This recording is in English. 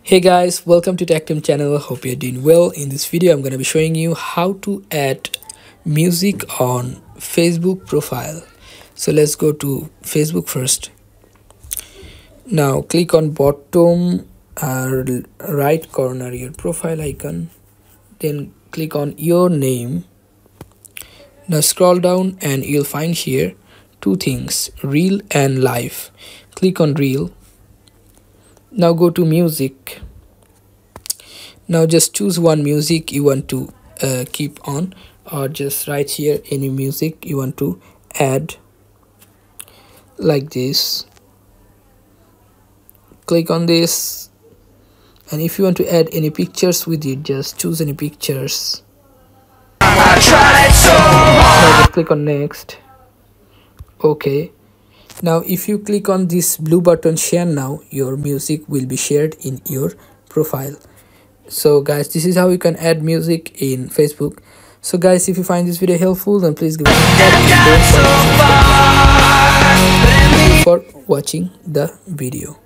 Hey guys, welcome to TechTime channel. Hope you're doing well. In this video I'm going to be showing you how to add music on Facebook profile. So let's go to Facebook first. Now click on bottom right corner your profile icon, then click on your name. Now scroll down and you'll find here two things, reel and live. Click on reel. Now go to music. Now just choose one music you want to keep on, or just write here any music you want to add, like this. Click on this, and if you want to add any pictures with it, just choose any pictures. Now just click on next. Okay. Now if you click on this blue button share now, your music will be shared in your profile. So guys, this is how you can add music in Facebook. So guys, if you find this video helpful, then please give it a thumbs up and don't forget to subscribe for watching the video.